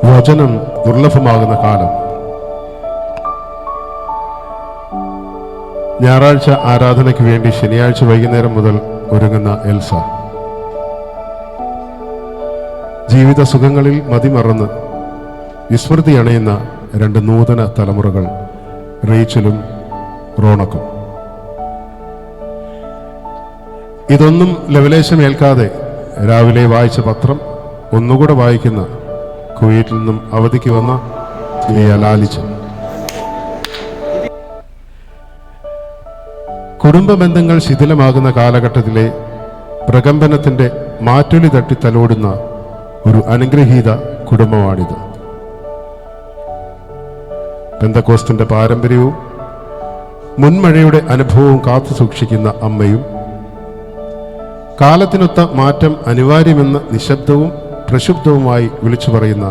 വചനം ദുർലഭമാകുന്ന കാലം. ഞായറാഴ്ച ആരാധനയ്ക്ക് വേണ്ടി ശനിയാഴ്ച വൈകുന്നേരം മുതൽ ഒരുങ്ങുന്ന എൽസ ജീവിത സുഖങ്ങളിൽ മതിമറന്ന് വിസ്മൃതി അണയുന്ന രണ്ട് നൂതന തലമുറകൾ, റേച്ചലും റോണക്കും. ഇതൊന്നും ലവലേശമേൽക്കാതെ രാവിലെ വായിച്ച പത്രം ഒന്നുകൂടെ വായിക്കുന്ന കുവൈറ്റിൽ നിന്നും അവധിക്ക് വന്ന ലാലിച്ചൻ. കുടുംബ ബന്ധങ്ങൾ ശിഥിലമാകുന്ന കാലഘട്ടത്തിലെ പ്രകമ്പനത്തിന്റെ മാറ്റൊലി തട്ടി തലോടുന്ന ഒരു അനുഗ്രഹീത കുടുംബമാണിത്. പെന്തക്കോസ്തിന്റെ പാരമ്പര്യവും മുൻമഴയുടെ അനുഭവവും കാത്തു സൂക്ഷിക്കുന്ന അമ്മയും, കാലത്തിനൊത്ത മാറ്റം അനിവാര്യമെന്ന് നിശബ്ദവും പ്രക്ഷുബ്ധവുമായി വിളിച്ചു പറയുന്ന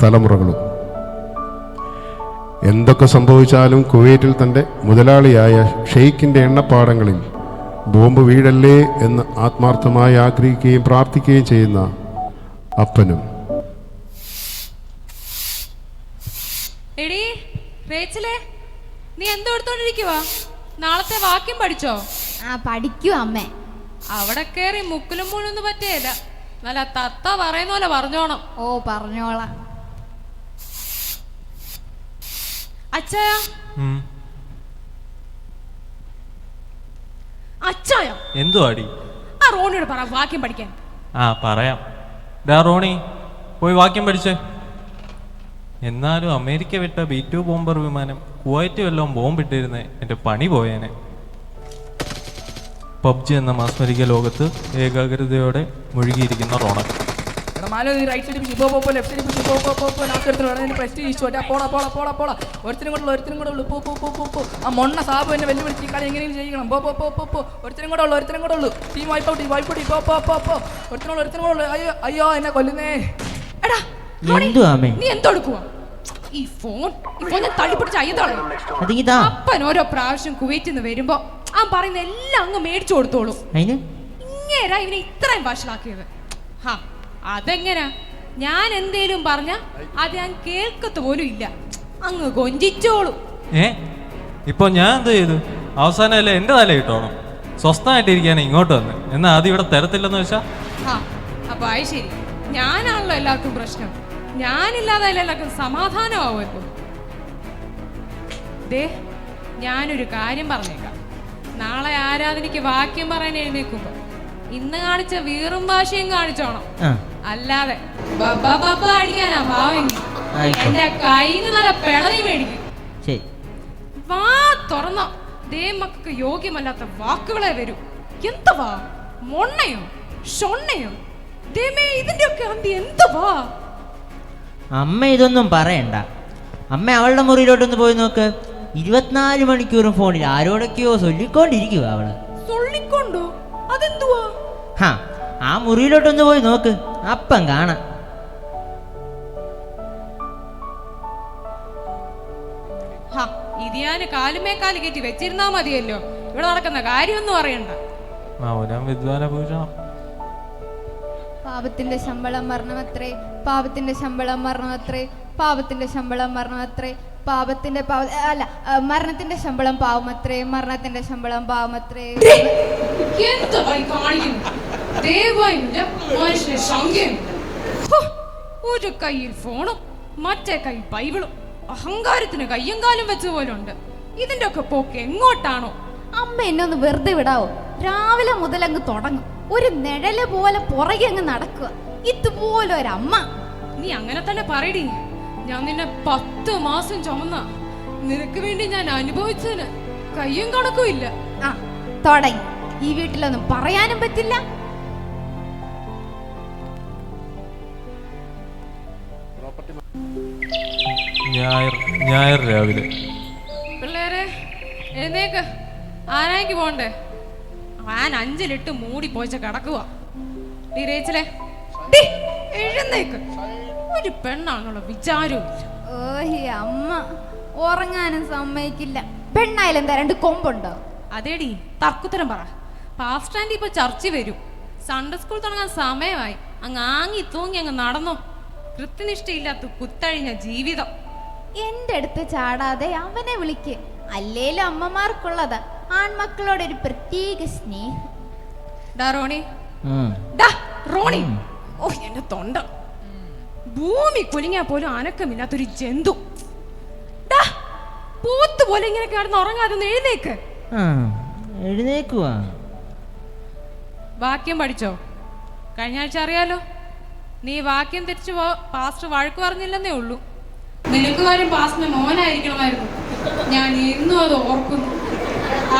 തലമുറകളും. എന്തൊക്കെ സംഭവിച്ചാലും കുവൈറ്റിൽ തൻ്റെ മുതലാളിയായ ഷെയ്ഖിൻ്റെ എണ്ണപ്പാടങ്ങളിൽ ബോംബ് വീഴല്ലേ എന്ന് ആത്മാർത്ഥമായി ആഗ്രഹിക്കുകയും പ്രാർത്ഥിക്കുകയും ചെയ്യുന്ന അപ്പനും. എടീ റേച്ചലേ, നീ എന്തോടുത്തോണ്ടിരിക്കുവാ? നാളത്തെ വാക്യം പഠിച്ചോ? പഠിക്കൂ അമ്മേ. അവിടെ കേറി മുക്കിലും മുഴുന്ന് പറ്റേല, നല്ല തത്ത പറയുന്ന പോലെ പറഞ്ഞോണം. ഓ, പറഞ്ഞോളാം. അച്ചായ അച്ചായ എന്തുവാടി? ആ റോണിയോട് പറ വാക്യം പഠിക്കാൻ. പറയാം. റോണി പോയി വാക്യം പഠിച്ചേ. എന്നാലും അമേരിക്ക വിട്ട B-2 ബോംബർ വിമാനം കുവൈറ്റ് വല്ലതും ബോംബിട്ടിരുന്നേ എൻ്റെ പണി പോയേനെ. പബ്ജി എന്ന മാസ്മരിക ലോകത്ത് ഏകാഗ്രതയോടെ മുഴുകിയിരിക്കുന്ന റോണക്. ഒരുത്തരും കൂടെ ഉള്ളു. ആ മൊണ്ണ സാബു എന്നെ വെല്ലുവിളിച്ച് കളി എങ്ങനെയും ചെയ്യണം. ഒരുത്തരും കൂടെ ഉള്ളു. ടീം വൈപ്പൗട്ടി ഒരുത്തരും കൂടെ ഉള്ളു. അയ്യോ എന്നെ കൊല്ലുന്നേ. എടാ നീ എന്തോടുക്കുവാ? ഈ ഫോൺ ഞാൻ തള്ളിപ്പിടിച്ച് അയ്യതാണ്. അപ്പൻ ഓരോ പ്രാവശ്യം കുവൈറ്റിൽ നിന്ന് വരുമ്പോ ആ പറയുന്ന എല്ലാം അങ്ങ് മേടിച്ചു കൊടുത്തോളൂ. ഇങ്ങേരാ ഇവനെ ഇത്രയും ഭാഷലാക്കിയത്. അതെങ്ങനാ? ഞാൻ എന്തേലും പറഞ്ഞ അത് ഞാൻ കേൾക്കത്ത് പോലും ഇല്ല, അങ്ങ് കൊഞ്ചിച്ചോളൂ. ഇപ്പൊ ഞാൻ എന്ത് ചെയ്തു? അവസാനം അല്ലേ എന്റെ തല ഇട്ടോണം. സ്വസ്ഥമായിട്ടിരിക്കാനെ ഇങ്ങോട്ട് വന്ന് എന്നാ ആദ്യം ഇവിടെ തരത്തില്ലെന്ന് വെച്ചാ. അപ്പൊ അത് ശരി, ഞാനാണല്ലോ എല്ലാവർക്കും പ്രശ്നം. ഞാനില്ലാതെ എല്ലാവർക്കും സമാധാനമാവുമല്ലോ. ദേ, ഞാനൊരു കാര്യം പറഞ്ഞേക്കാം. നാളെ ആരാധനയ്ക്ക് വാക്യം പറയാൻ എഴുന്നേക്കുമ്പോ ഇന്ന് കാണിച്ച വീറും ഭാഷയും കാണിച്ചോണം. അല്ലാതെ അടിക്കാനാ ഭാവെങ്കിൽ എന്റെ കയ്യിൽ നല്ല പിളറി മേടിക്കും. വാ തുറന്ന ദേ മക്കൾക്ക് യോഗ്യമല്ലാത്ത വാക്കുകളെ വരൂ. എന്തുവാ? മൊണ്ണയോ ഷൊണ്ണയോ? ഇതിന്റെയൊക്കെ അന്തി എന്തുവാ? അമ്മ ഇതൊന്നും പറയണ്ട. അമ്മ അവളുടെ മുറിയിലോട്ടൊന്ന് പോയി നോക്ക്. 24 മണിക്കൂറും ഫോണിൽ ആരോടൊക്കെയോ ചൊല്ലിക്കൊണ്ടിരിക്കുക അവള്. ചൊല്ലിക്കൊണ്ടോ? അതെന്തുവാ? ആ മുറിയിലോട്ടൊന്ന് പോയി നോക്ക്, അപ്പം കാണാം. ഇത് ഞാൻ കാലുമേക്കാല് കയറ്റി വെച്ചിരുന്നാ മതിയല്ലോ. ഇവിടെ നടക്കുന്ന കാര്യമൊന്നും അറിയണ്ട. പാപത്തിന്റെ ശമ്പളം മരണമത്രേ, പാപത്തിന്റെ ശമ്പളം മരണമത്രേ, പാപത്തിന്റെ ശമ്പളം മരണമത്രേ, മരണത്തിന്റെ ശമ്പളം പാവമത്രേ, മരണത്തിന്റെ ശമ്പളം പാവമത്രേ. ഒരു കയ്യിൽ ഫോണും മറ്റേ കൈ ബൈബിളും, അഹങ്കാരത്തിന് കയ്യും കാലും വെച്ച പോലുണ്ട്. ഇതിന്റെ ഒക്കെ പോക്ക് എങ്ങോട്ടാണോ? അമ്മ എന്നെ ഒന്ന് വെറുതെ വിടാവോ? രാവിലെ മുതൽ അങ്ങ് തുടങ്ങും, ഒരു നിഴല് പോലെ പുറകെ അങ്ങ് നടക്കുക. ഇതുപോലെ ഒരമ്മ. നീ അങ്ങനെ തന്നെ പറയടി. ഞാൻ നിന്നെ 10 മാസം ചുമന്ന, നിനക്ക് വേണ്ടി ഞാൻ അനുഭവിച്ചതിന് കയ്യും കണക്കും ഇല്ല. തുടങ്ങി. ഈ വീട്ടിലൊന്നും പറയാനും പറ്റില്ല. ഞായർ രാവിലെ. പിള്ളേരെ എഴുന്നേക്ക്, ആരായ്ക്ക് പോണ്ടേ? ഞാൻ 5 മൂടി പോയിച്ച കിടക്കുക. റേച്ചലേ എഴുന്നേക്ക്. ഒരു പെണ്ണാണുള്ള വിചാരവും. ഓഹി അമ്മ ഉറങ്ങാനും സമ്മതിക്കില്ല. പെണ്ണായാലും എന്താ 2 കൊമ്പുണ്ടോ? അതേടി, തർക്കുത്തരം പറ. പാസ്റ്റ് സ്റ്റാൻഡിൽ ഇപ്പൊ ചർച്ച വരും. സൺഡേ സ്കൂൾ തുടങ്ങാൻ സമയമായി. അങ്ങ് ആങ്ങി തൂങ്ങി അങ്ങ് നടന്നോ. കൃത്യനിഷ്ഠയില്ലാത്ത കുത്തഴിഞ്ഞ ജീവിതം. എന്റെ അടുത്ത് ചാടാതെ അവനെ വിളിക്ക്. അല്ലേലും അമ്മമാർക്കുള്ളതാ ആൺമക്കളോടൊരു പ്രത്യേക സ്നേഹം. ഡാ റോണി, ഡാ റോണി, ഓ എന്റെ തൊണ്ട. ഭൂമി കുലുങ്ങിയാൽ പോലും അനക്കമില്ലാത്തൊരു ജന്തു. ഡാ പൂത്ത് പോലെ ഇങ്ങനെ കിടന്ന് ഉറങ്ങാതെ എഴുന്നേക്ക്. എഴുന്നേക്കുവാ. വാക്യം പഠിച്ചോ? കഴിഞ്ഞ ആഴ്ച അറിയാലോ, നീ വാക്യം തെറ്റിച്ചു പാസ്റ്റർ വഴക്ക് പറഞ്ഞില്ലെന്നേ ഉള്ളൂ. നിനക്കുകാരും പാസ്റ്ററിന്റെ മോനായിരിക്കണമായിരുന്നു. ഞാൻ എന്നും അത് ഓർക്കുന്നു.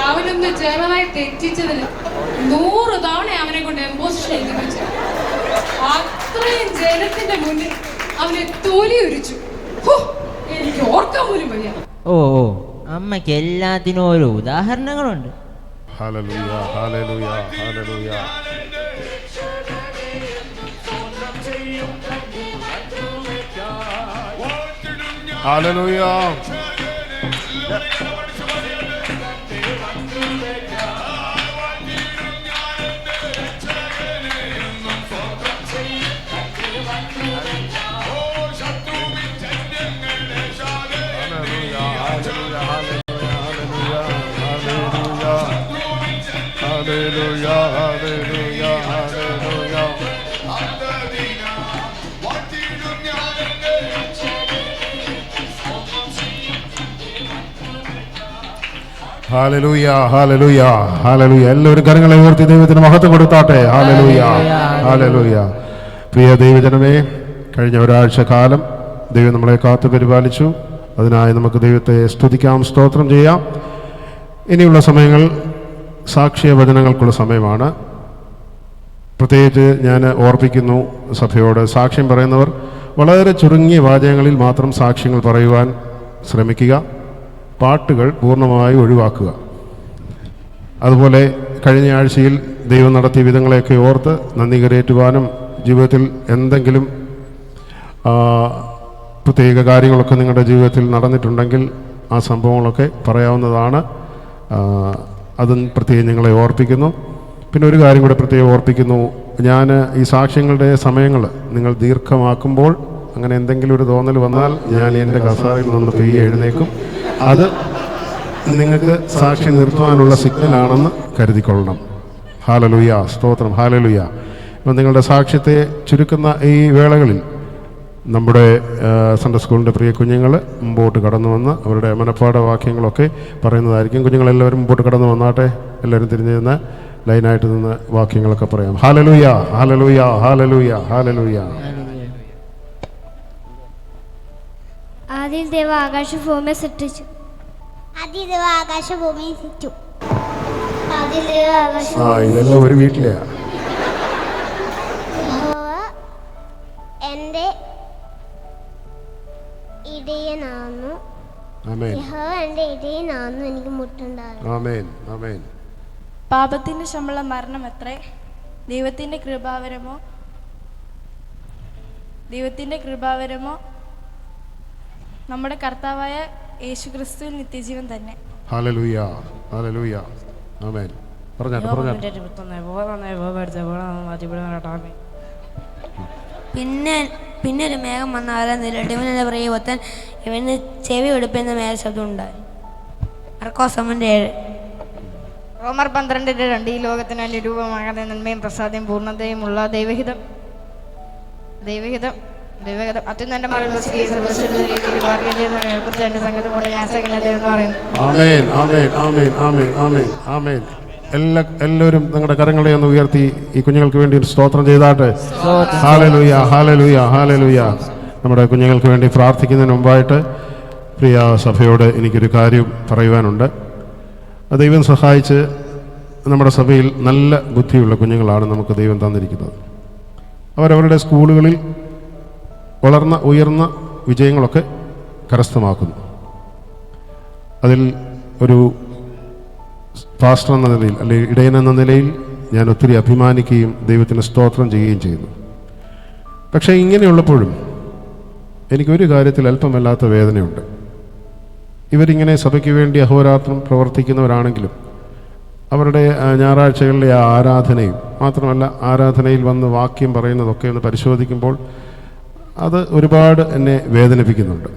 അവനൊന്ന് ചെറുതായി തെറ്റിച്ചതിന് 100 തവണ അവനെ കൊണ്ട് എംപോസിഷൻ എഴുതിപ്പിച്ചു. അത്രയും ജനത്തിന്റെ മുന്നിൽ അവനെ തൊലി ഉരിച്ചു. എനിക്ക് ഓർക്കാൻ പോലും വയ്യ. ഓ അമ്മയ്ക്ക് എല്ലാത്തിനും ഓരോ ഉദാഹരണങ്ങളുണ്ട്. Hallelujah, hallelujah, hallelujah. Hallelujah. Hallelujah, hallelujah, hallelujah. Hallelujah, hallelujah, hallelujah. എല്ലാവരും കരങ്ങളെ ഉയർത്തി ദൈവത്തിന് മഹത്വം കൊടുത്താട്ടെ. Hallelujah, hallelujah. പ്രിയ ദൈവജനമേ, കഴിഞ്ഞ ഒരാഴ്ച കാലം ദൈവം നമ്മളെ കാത്തു പരിപാലിച്ചു. അതിനായി നമുക്ക് ദൈവത്തെ സ്തുതിക്കാം, സ്തോത്രം ചെയ്യാം. ഇനിയുള്ള സമയങ്ങൾ സാക്ഷ്യ വചനങ്ങൾക്കുള്ള സമയമാണ്. പ്രത്യേകിച്ച് ഞാൻ ഓർപ്പിക്കുന്നു സഭയോട്, സാക്ഷ്യം പറയുന്നവർ വളരെ ചുരുങ്ങിയ വാചകങ്ങളിൽ മാത്രം സാക്ഷ്യങ്ങൾ പറയുവാൻ ശ്രമിക്കുക. പാട്ടുകൾ പൂർണ്ണമായി ഒഴിവാക്കുക. അതുപോലെ കഴിഞ്ഞ ആഴ്ചയിൽ ദൈവം നടത്തിയ വിധങ്ങളെയൊക്കെ ഓർത്ത് നന്ദി കരയേറ്റുവാനും ജീവിതത്തിൽ എന്തെങ്കിലും പ്രത്യേക കാര്യങ്ങളൊക്കെ നിങ്ങളുടെ ജീവിതത്തിൽ നടന്നിട്ടുണ്ടെങ്കിൽ ആ സംഭവങ്ങളൊക്കെ പറയാവുന്നതാണ്. അതും പ്രത്യേകം നിങ്ങളെ ഓർപ്പിക്കുന്നു. പിന്നെ ഒരു കാര്യം കൂടെ പ്രത്യേകം ഓർപ്പിക്കുന്നു. ഞാൻ ഈ സാക്ഷ്യങ്ങളുടെ സമയങ്ങൾ നിങ്ങൾ ദീർഘമാക്കുമ്പോൾ അങ്ങനെ എന്തെങ്കിലും ഒരു തോന്നൽ വന്നാൽ ഞാൻ എൻ്റെ കസാരയിൽ നിന്ന് പെയ്യെ എഴുന്നേക്കും. അത് നിങ്ങൾക്ക് സാക്ഷി നിർത്തുവാനുള്ള സിഗ്നലാണെന്ന് കരുതിക്കൊള്ളണം. ഹല്ലേലൂയ, സ്തോത്രം, ഹല്ലേലൂയ. അപ്പം നിങ്ങളുടെ സാക്ഷ്യത്തെ ചുരുക്കുന്ന ഈ വേളകളിൽ നമ്മുടെ സൺഡേ സ്കൂളിൻ്റെ പ്രിയ കുഞ്ഞുങ്ങൾ മുമ്പോട്ട് കടന്നു വന്ന് അവരുടെ മനഃപ്പാഠ വാക്യങ്ങളൊക്കെ പറയുന്നതായിരിക്കും. കുഞ്ഞുങ്ങളെല്ലാവരും മുമ്പോട്ട് കടന്നു വന്നാട്ടെ. എല്ലാവരും തിരിഞ്ഞു നിന്ന് ലൈനായിട്ട് നിന്ന് വാക്യങ്ങളൊക്കെ പറയാം. Hallelujah, hallelujah, hallelujah, hallelujah. ആദ്യം ദൈവം ആകാശഭൂമിയെ സൃഷ്ടിച്ചു. ഇതെല്ലാം ഒരു വീട്ടിലെയാ. എന്റെ ഇടയനാന്നു. ആമേൻ, എന്റെ ഇടയനാന്നു, എനിക്ക് മുട്ടുണ്ടാകും. ആമേൻ, ആമേൻ. പാപത്തിന്റെ ശമ്പളം മരണമത്രേ, ദൈവത്തിന്റെ കൃപാവരമോ നമ്മുടെ കർത്താവായ യേശുക്രിസ്തുവിൽ നിത്യജീവൻ തന്നെ. ഹല്ലേലൂയ, ഹല്ലേലൂയ, ആമേൻ. പറഞ്ഞാട്ടെ. പിന്നെ ഒരു മേഘം വന്ന ആരെ നിലടിവനെ പറയും ഒത്തൻ ഇവന് ചെവി എടുപ്പെടുന്ന മേലെ ശബ്ദം ഉണ്ടായി. റോമർ 12:2 ഈ ലോകത്തിന് അനുരൂപമാകാതെ നന്മയും പ്രസാദയും പൂർണ്ണതയുമുള്ള ദൈവഹിതം അത്യുന്നതന്റെ എല്ലാവരും നിങ്ങളുടെ കരങ്ങളെ ഒന്ന് ഉയർത്തി ഈ കുഞ്ഞുങ്ങൾക്ക് വേണ്ടി ഒരു സ്തോത്രം ചെയ്താട്ടെ. Hallelujah, hallelujah, hallelujah. നമ്മുടെ കുഞ്ഞുങ്ങൾക്ക് വേണ്ടി പ്രാർത്ഥിക്കുന്നതിന് മുമ്പായിട്ട് പ്രിയ സഭയോട് എനിക്കൊരു കാര്യം പറയുവാനുണ്ട്. ദൈവം സഹായിച്ച് നമ്മുടെ സഭയിൽ നല്ല ബുദ്ധിയുള്ള കുഞ്ഞുങ്ങളാണ് നമുക്ക് ദൈവം തന്നിരിക്കുന്നത്. അവരവരുടെ സ്കൂളുകളിൽ ഉയർന്ന വിജയങ്ങളൊക്കെ കരസ്ഥമാക്കുന്നു. അതിൽ ഒരു പാസ്റ്റർ എന്ന നിലയിൽ അല്ലെങ്കിൽ ഇടയൻ എന്ന നിലയിൽ ഞാൻ ഒത്തിരി അഭിമാനിക്കുകയും ദൈവത്തിന് സ്തോത്രം ചെയ്യുകയും ചെയ്യുന്നു. പക്ഷേ ഇങ്ങനെയുള്ളപ്പോഴും എനിക്കൊരു കാര്യത്തിൽ അല്പമല്ലാത്ത വേദനയുണ്ട്. ഇവരിങ്ങനെ സഭയ്ക്ക് വേണ്ടി അഹോരാത്രം പ്രവർത്തിക്കുന്നവരാണെങ്കിലും അവരുടെ ഞായറാഴ്ചകളിലെ ആ ആരാധനയും മാത്രമല്ല ആരാധനയിൽ വന്ന് വാക്യം പറയുന്നതൊക്കെ ഒന്ന് പരിശോധിക്കുമ്പോൾ അത് ഒരുപാട് എന്നെ വേദനിപ്പിക്കുന്നുണ്ട്.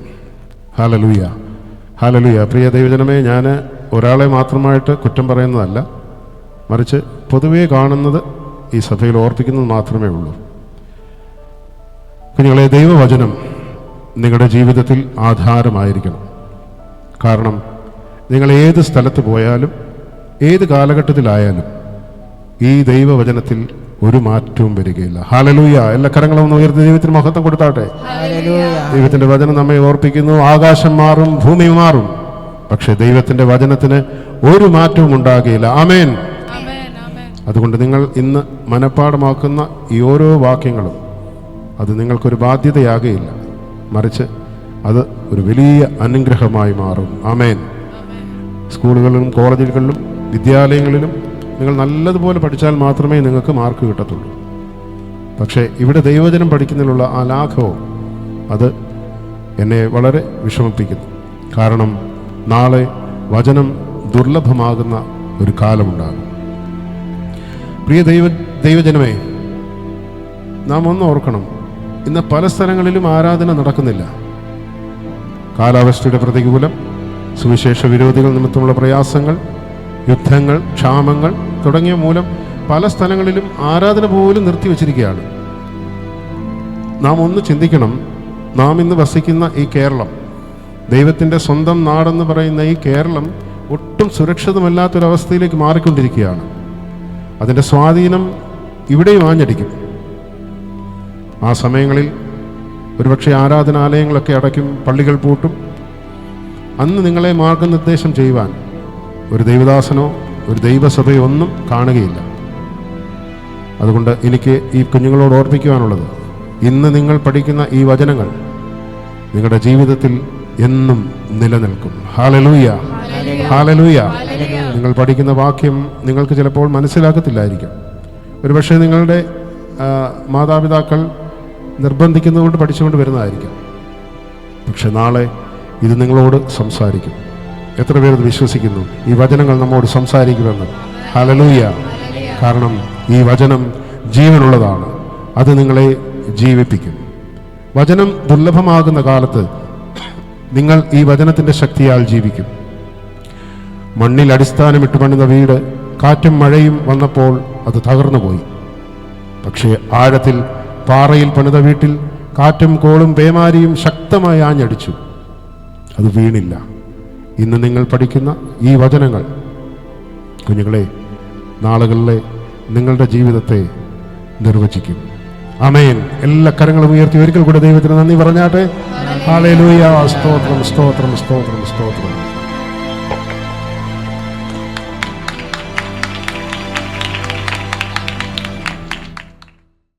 Hallelujah, hallelujah. പ്രിയ ദൈവജനമേ, ഞാൻ ഒരാളെ മാത്രമായിട്ട് കുറ്റം പറയുന്നതല്ല, മറിച്ച് പൊതുവേ കാണുന്നത് ഈ സഭയിൽ ഓർപ്പിക്കുന്നത് മാത്രമേ ഉള്ളൂ. കുഞ്ഞുങ്ങളെ, ദൈവവചനം നിങ്ങളുടെ ജീവിതത്തിൽ ആധാരമായിരിക്കണം. കാരണം നിങ്ങൾ ഏത് സ്ഥലത്ത് പോയാലും ഏത് കാലഘട്ടത്തിലായാലും ഈ ദൈവവചനത്തിൽ ഒരു മാറ്റവും വരികയില്ല. ഹല്ലേലൂയ. എല്ലാ കരങ്ങളും ഒന്ന് ഉയർത്തി ദൈവത്തിന് മഹത്വം കൊടുത്താട്ടെ. ദൈവത്തിന്റെ വചനം നമ്മെ ഓർപ്പിക്കുന്നു, ആകാശം മാറും, ഭൂമി മാറും, പക്ഷെ ദൈവത്തിന്റെ വചനത്തിന് ഒരു മാറ്റവും ഉണ്ടാകുകയില്ല. ആമേൻ. അതുകൊണ്ട് നിങ്ങൾ ഇന്ന് മനഃപ്പാഠമാക്കുന്ന ഈ ഓരോ വാക്യങ്ങളും അത് നിങ്ങൾക്കൊരു ബാധ്യതയാകുകയില്ല, മറിച്ച് അത് ഒരു വലിയ അനുഗ്രഹമായി മാറും. ആമേൻ. സ്കൂളുകളിലും കോളേജുകളിലും വിദ്യാലയങ്ങളിലും നിങ്ങൾ നല്ലതുപോലെ പഠിച്ചാൽ മാത്രമേ നിങ്ങൾക്ക് മാർക്ക് കിട്ടത്തുള്ളൂ. പക്ഷേ ഇവിടെ ദൈവവചനം പഠിക്കുന്നതിലുള്ള ആ ലാഘവം അത് എന്നെ വളരെ വിഷമിപ്പിക്കുന്നു. കാരണം നാളെ വചനം ദുർലഭമാകുന്ന ഒരു കാലമുണ്ടാകും. പ്രിയ ദൈവജനമേ, നാം ഒന്ന് ഓർക്കണം, ഇന്ന് പല സ്ഥലങ്ങളിലും ആരാധന നടക്കുന്നില്ല. കാലാവസ്ഥയുടെ പ്രതികൂലം, സുവിശേഷ വിരോധികൾ നിമിത്തമുള്ള പ്രയാസങ്ങൾ, യുദ്ധങ്ങൾ, ക്ഷാമങ്ങൾ തുടങ്ങിയ മൂലം പല സ്ഥലങ്ങളിലും ആരാധന പോലും നിർത്തിവെച്ചിരിക്കുകയാണ്. നാം ഒന്ന് ചിന്തിക്കണം, നാം ഇന്ന് വസിക്കുന്ന ഈ കേരളം, ദൈവത്തിൻ്റെ സ്വന്തം നാടെന്ന് പറയുന്ന ഈ കേരളം ഒട്ടും സുരക്ഷിതമല്ലാത്തൊരവസ്ഥയിലേക്ക് മാറിക്കൊണ്ടിരിക്കുകയാണ്. അതിൻ്റെ സ്വാധീനം ഇവിടെയും ആഞ്ഞടിക്കും. ആ സമയങ്ങളിൽ ഒരുപക്ഷെ ആരാധനാലയങ്ങളൊക്കെ അടയ്ക്കും, പള്ളികൾ പൂട്ടും. അന്ന് നിങ്ങളെ മാർഗനിർദ്ദേശം ചെയ്യുവാൻ ഒരു ദൈവദാസനോ ഒരു ദൈവസഭയോ ഒന്നും കാണുകയില്ല. അതുകൊണ്ട് എനിക്ക് ഈ കുഞ്ഞുങ്ങളോട് ഓർപ്പിക്കുവാനുള്ളത്, ഇന്ന് നിങ്ങൾ പഠിക്കുന്ന ഈ വചനങ്ങൾ നിങ്ങളുടെ ജീവിതത്തിൽ എന്നും നിലനിൽക്കും. Hallelujah, hallelujah. നിങ്ങൾ പഠിക്കുന്ന വാക്യം നിങ്ങൾക്ക് ചിലപ്പോൾ മനസ്സിലാക്കത്തില്ലായിരിക്കും. ഒരുപക്ഷെ നിങ്ങളുടെ മാതാപിതാക്കൾ നിർബന്ധിക്കുന്നതുകൊണ്ട് പഠിച്ചുകൊണ്ട് വരുന്നതായിരിക്കും. പക്ഷെ നാളെ ഇത് നിങ്ങളോട് സംസാരിക്കും. എത്ര പേർ വിശ്വസിക്കുന്നു ഈ വചനങ്ങൾ നമ്മോട് സംസാരിക്കുമെന്ന്? ഹല്ലേലൂയ. കാരണം ഈ വചനം ജീവനുള്ളതാണ്, അത് നിങ്ങളെ ജീവിപ്പിക്കും. വചനം ദുർലഭമാകുന്ന കാലത്ത് നിങ്ങൾ ഈ വചനത്തിൻ്റെ ശക്തിയാൽ ജീവിക്കും. മണ്ണിൽ അടിസ്ഥാനമിട്ട് പണിത വീട് കാറ്റും മഴയും വന്നപ്പോൾ അത് തകർന്നുപോയി. പക്ഷേ ആഴത്തിൽ പാറയിൽ പണിത വീട്ടിൽ കാറ്റും കോളും പേമാരിയും ശക്തമായി ആഞ്ഞടിച്ചു, അത് വീണില്ല. ഇന്ന് നിങ്ങൾ പഠിക്കുന്ന ഈ വചനങ്ങൾ കുഞ്ഞുങ്ങളെ നാളുകളിലെ നിങ്ങളുടെ ജീവിതത്തെ നിർവചിക്കും. ആമേൻ. എല്ലാ കരങ്ങളും ഉയർത്തി ഒരിക്കൽ കൂടെ ദൈവത്തിന് നന്ദി പറഞ്ഞാട്ടെ. ഹല്ലേലൂയ. സ്തോത്രം, സ്തോത്രം, സ്തോത്രം, സ്തോത്രം.